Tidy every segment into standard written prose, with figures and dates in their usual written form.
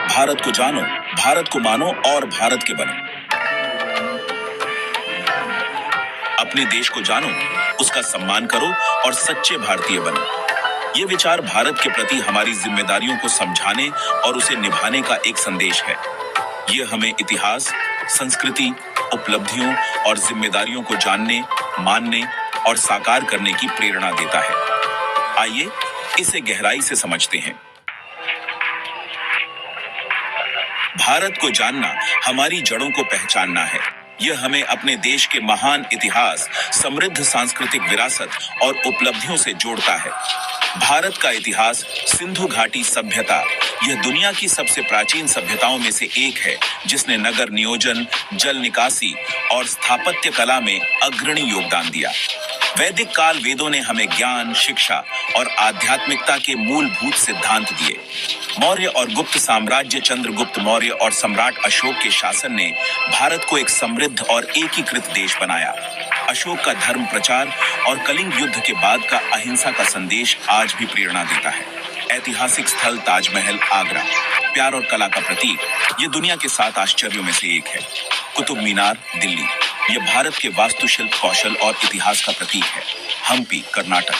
भारत को जानो, भारत को मानो और भारत के बनो। अपने देश को जानो, उसका सम्मान करो और सच्चे भारतीय बनो। ये विचार भारत के प्रति हमारी जिम्मेदारियों को समझाने और उसे निभाने का एक संदेश है। ये हमें इतिहास, संस्कृति, उपलब्धियों और जिम्मेदारियों को जानने, मानने और साकार करने की प्रेरणा देता है। आइए इसे गहराई से समझते हैं। भारत को जानना हमारी जड़ों को पहचानना है। यह हमें अपने देश के महान इतिहास, समृद्ध सांस्कृतिक विरासत और उपलब्धियों से जोड़ता है। भारत का इतिहास सिंधु घाटी सभ्यता यह दुनिया की सबसे प्राचीन सभ्यताओं में से एक है, जिसने नगर नियोजन, जल निकासी और स्थापत्य कला में अग्रणी योगदान दिया। वैदिक काल वेदों ने हमें ज्ञान, शिक्षा और आध्यात्मिकता के मूलभूत सिद्धांत दिए। मौर्य और गुप्त साम्राज्य, चंद्रगुप्त मौर्य और सम्राट अशोक के शासन ने भारत को एक समृद्ध और एकीकृत देश बनाया। अशोक का धर्म प्रचार और कलिंग युद्ध के बाद का अहिंसा का संदेश आज भी प्रेरणा देता है। ऐतिहासिक स्थल ताजमहल, आगरा, प्यार और कला का प्रतीक, ये दुनिया के 7 आश्चर्यों में से एक है। कुतुब मीनार, दिल्ली, यह भारत के वास्तुशिल्प कौशल और इतिहास का प्रतीक है। हम्पी, कर्नाटक,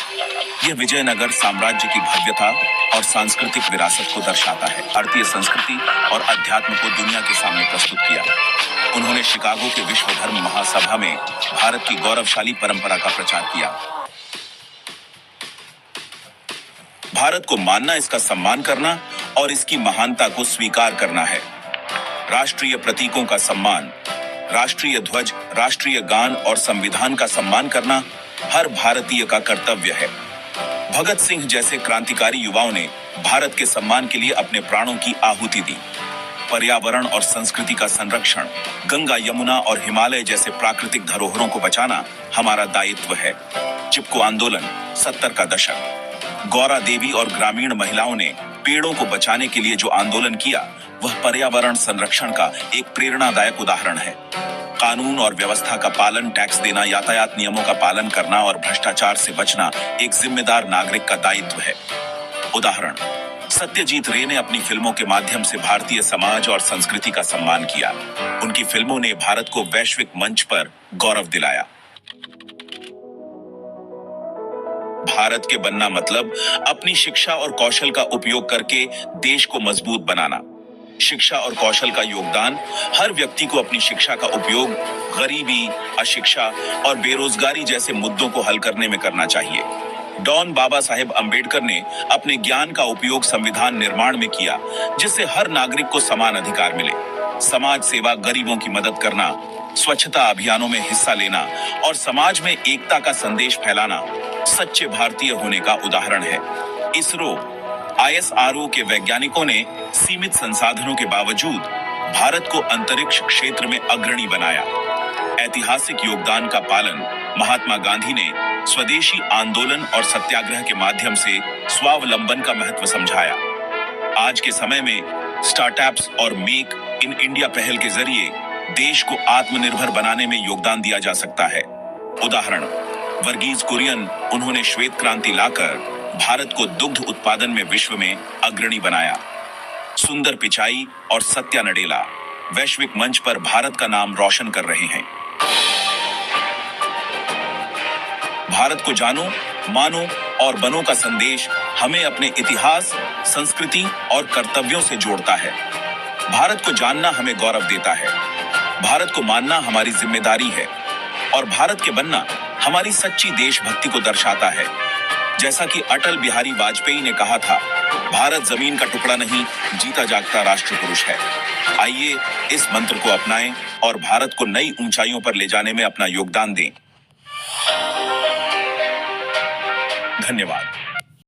यह विजयनगर साम्राज्य की भव्यता और सांस्कृतिक विरासत को दर्शाता है। भारतीय संस्कृति और अध्यात्म को दुनिया के सामने प्रस्तुत किया। उन्होंने शिकागो के विश्व धर्म महासभा में भारत की गौरवशाली परंपरा का प्रचार किया। भारत को मानना, इसका सम्मान करना और इसकी महानता को स्वीकार करना है। राष्ट्रीय प्रतीकों का सम्मान, राष्ट्रीय ध्वज, राष्ट्रीय गान और संविधान का सम्मान करना हर भारतीय का कर्तव्य है। भगत सिंह जैसे क्रांतिकारी युवाओं ने भारत के सम्मान के लिए अपने प्राणों की आहुति दी। पर्यावरण और संस्कृति का संरक्षण, गंगा, यमुना और हिमालय जैसे प्राकृतिक धरोहरों को बचाना हमारा दायित्व है। चिपको आंदोलन, 70 का दशक, गौरा देवी और ग्रामीण महिलाओं ने पेड़ों को बचाने के लिए जो आंदोलन किया, वह पर्यावरण संरक्षण का एक प्रेरणादायक उदाहरण है। कानून और व्यवस्था का पालन, टैक्स देना, यातायात नियमों का पालन करना और भ्रष्टाचार से बचना एक जिम्मेदार नागरिक का दायित्व है। उदाहरण, सत्यजीत रे ने अपनी फिल्मों के माध्यम से भारतीय समाज और संस्कृति का सम्मान किया। उनकी फिल्मों ने भारत को वैश्विक मंच पर गौरव दिलाया। भारत के बनना मतलब अपनी शिक्षा और कौशल का उपयोग करके देश को मजबूत बनाना। शिक्षा और कौशल का योगदान, हर व्यक्ति को अपनी शिक्षा का उपयोग गरीबी, अशिक्षा और बेरोजगारी जैसे मुद्दों को हल करने में करना चाहिए। डॉन बाबा साहेब अंबेडकर ने अपने ज्ञान का उपयोग संविधान निर्माण में किया, जिससे हर नागरिक को समान अधिकार मिले। समाज सेवा, गरीबों की मदद करना, स्वच्छता अभियानों में हिस्सा लेना और समाज में एकता का संदेश फैलाना सच्चे भारतीय होने का उदाहरण है। इसरो, ISRO के वैज्ञानिकों ने सीमित संसाधनों के बावजूद भारत को अंतरिक्ष क्षेत्र में अग्रणी बनाया। ऐतिहासिक योगदान का पालन, महात्मा गांधी ने स्वदेशी आंदोलन और सत्याग्रह के माध्यम से स्वावलंबन का महत्व समझाया। आज के समय में स्टार्टअप्स और मेक इन इंडिया पहल के जरिए देश को आत्मनिर्भर बनाने में योगदान दिया जा सकता है। उदाहरण, वर्गीज कुरियन, उन्होंने श्वेत क्रांति लाकर भारत को दुग्ध उत्पादन में विश्व में अग्रणी बनाया। सुंदर पिचाई और सत्या नडेला वैश्विक मंच पर भारत का नाम रोशन कर रहे हैं। भारत को जानो, मानो और बनो का संदेश हमें अपने इतिहास, संस्कृति और कर्तव्यों से जोड़ता है। भारत को जानना हमें गौरव देता है। भारत को मानना हमारी जिम्मेदारी है और भारत के बनना हमारी सच्ची देशभक्ति को दर्शाता है। जैसा कि अटल बिहारी वाजपेयी ने कहा था, भारत जमीन का टुकड़ा नहीं, जीता जागता राष्ट्र पुरुष है। आइए इस मंत्र को अपनाएं और भारत को नई ऊंचाइयों पर ले जाने में अपना योगदान दें। धन्यवाद।